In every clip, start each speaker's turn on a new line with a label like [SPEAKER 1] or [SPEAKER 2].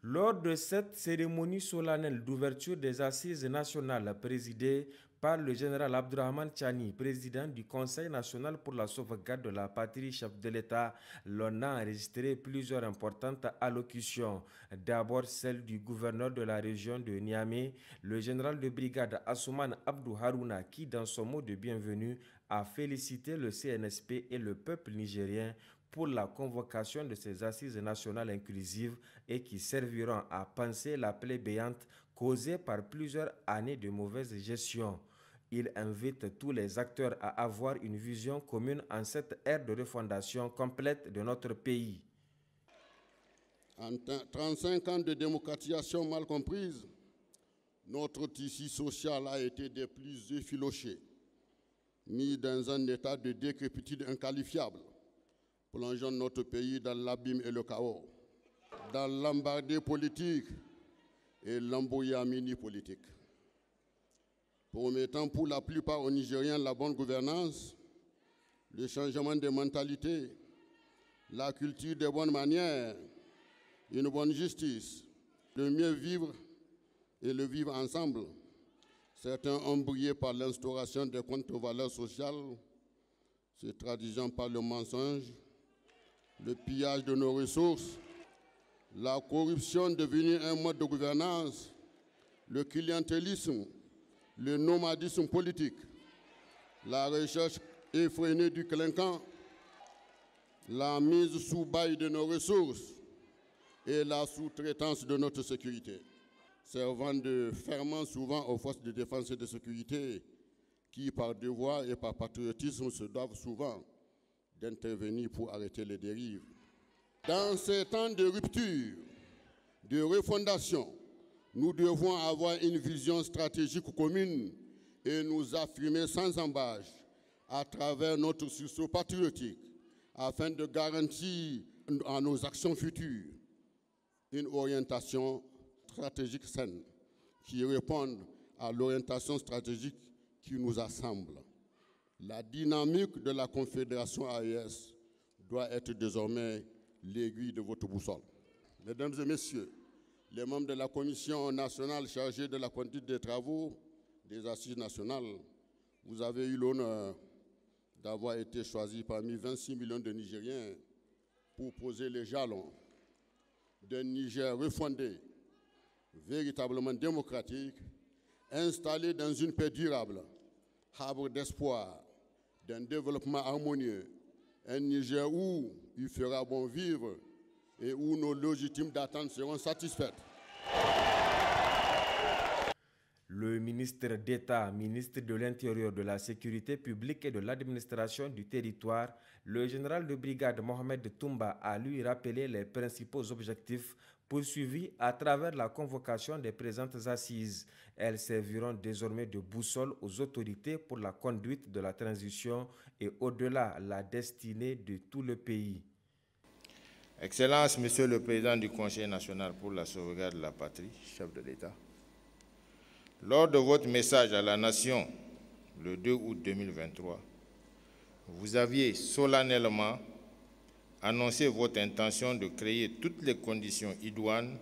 [SPEAKER 1] Lors de cette cérémonie solennelle d'ouverture des assises nationales présidée par le général Abdourahmane Tchani, président du Conseil national pour la sauvegarde de la patrie, chef de l'État, l'on a enregistré plusieurs importantes allocutions. D'abord celle du gouverneur de la région de Niamey, le général de brigade Assouman Abdou Harouna, qui dans son mot de bienvenue a félicité le CNSP et le peuple nigérien pour la convocation de ces assises nationales inclusives et qui serviront à panser la plaie béante causée par plusieurs années de mauvaise gestion. Il invite tous les acteurs à avoir une vision commune en cette ère de refondation complète de notre pays.
[SPEAKER 2] En 35 ans de démocratisation mal comprise, notre tissu social a été des plus effilochés, mis dans un état de décrépitude inqualifiable, plongeant notre pays dans l'abîme et le chaos, dans l'embardé politique et l'embrouillamini politique. Promettant pour la plupart aux Nigériens la bonne gouvernance, le changement de mentalité, la culture des bonnes manières, une bonne justice, le mieux vivre et le vivre ensemble. Certains ont brillé par l'instauration des contre-valeurs sociales, se traduisant par le mensonge, le pillage de nos ressources, la corruption devenue un mode de gouvernance, le clientélisme, le nomadisme politique, la recherche effrénée du clinquant, la mise sous bail de nos ressources et la sous-traitance de notre sécurité, servant de ferment souvent aux forces de défense et de sécurité qui, par devoir et par patriotisme, se doivent souvent d'intervenir pour arrêter les dérives. Dans ces temps de rupture, de refondation, nous devons avoir une vision stratégique commune et nous affirmer sans embâche à travers notre sursaut patriotique afin de garantir à nos actions futures une orientation stratégique saine qui réponde à l'orientation stratégique qui nous assemble. La dynamique de la Confédération AES doit être désormais l'aiguille de votre boussole. Mesdames et messieurs, les membres de la Commission nationale chargée de la conduite des travaux des Assises nationales, vous avez eu l'honneur d'avoir été choisis parmi 26 millions de Nigériens pour poser les jalons d'un Niger refondé, véritablement démocratique, installé dans une paix durable, havre d'espoir, d'un développement harmonieux, un Niger où il fera bon vivre et où nos légitimes attentes seront satisfaites.
[SPEAKER 1] Le ministre d'État, ministre de l'Intérieur, de la Sécurité publique et de l'administration du territoire, le général de brigade Mohamed Toumba a lui rappelé les principaux objectifs poursuivis à travers la convocation des présentes assises. Elles serviront désormais de boussole aux autorités pour la conduite de la transition et au-delà la destinée de tout le pays.
[SPEAKER 3] Excellences, Monsieur le Président du Conseil national pour la sauvegarde de la patrie, chef de l'État, lors de votre message à la Nation le 2 août 2023, vous aviez solennellement annoncé votre intention de créer toutes les conditions idoines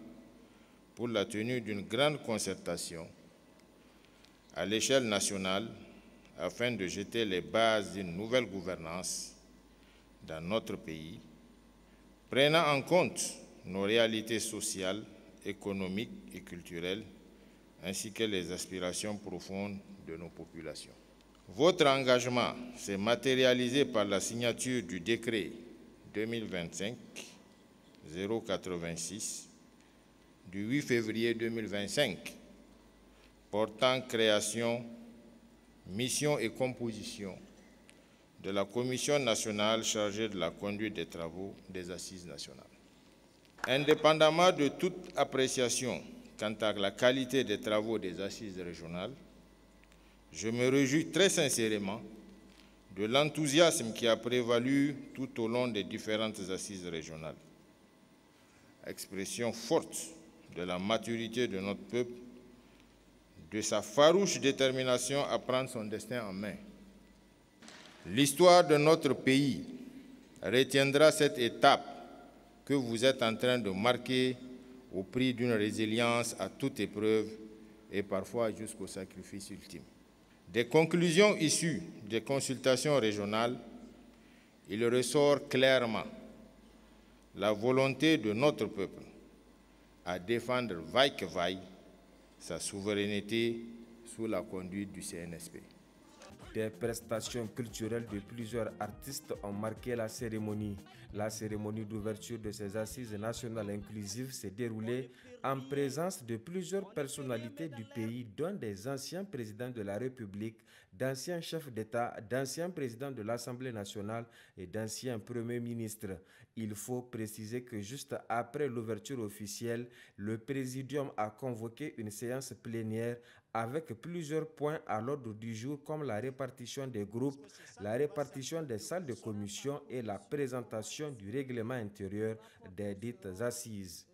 [SPEAKER 3] pour la tenue d'une grande concertation à l'échelle nationale afin de jeter les bases d'une nouvelle gouvernance dans notre pays, prenant en compte nos réalités sociales, économiques et culturelles, ainsi que les aspirations profondes de nos populations. Votre engagement s'est matérialisé par la signature du décret 2025-086 du 8 février 2025 portant création, mission et composition de la Commission nationale chargée de la conduite des travaux des Assises nationales. Indépendamment de toute appréciation quant à la qualité des travaux des Assises régionales, je me réjouis très sincèrement de l'enthousiasme qui a prévalu tout au long des différentes Assises régionales. Expression forte de la maturité de notre peuple, de sa farouche détermination à prendre son destin en main. L'histoire de notre pays retiendra cette étape que vous êtes en train de marquer au prix d'une résilience à toute épreuve et parfois jusqu'au sacrifice ultime. Des conclusions issues des consultations régionales, il ressort clairement la volonté de notre peuple à défendre vaille que vaille sa souveraineté sous la conduite du CNSP.
[SPEAKER 1] Des prestations culturelles de plusieurs artistes ont marqué la cérémonie. La cérémonie d'ouverture de ces assises nationales inclusives s'est déroulée en présence de plusieurs personnalités du pays, dont des anciens présidents de la République, d'anciens chefs d'État, d'anciens présidents de l'Assemblée nationale et d'anciens premiers ministres. Il faut préciser que juste après l'ouverture officielle, le Présidium a convoqué une séance plénière avec plusieurs points à l'ordre du jour comme la répartition des groupes, la répartition des salles de commission et la présentation du règlement intérieur des dites assises.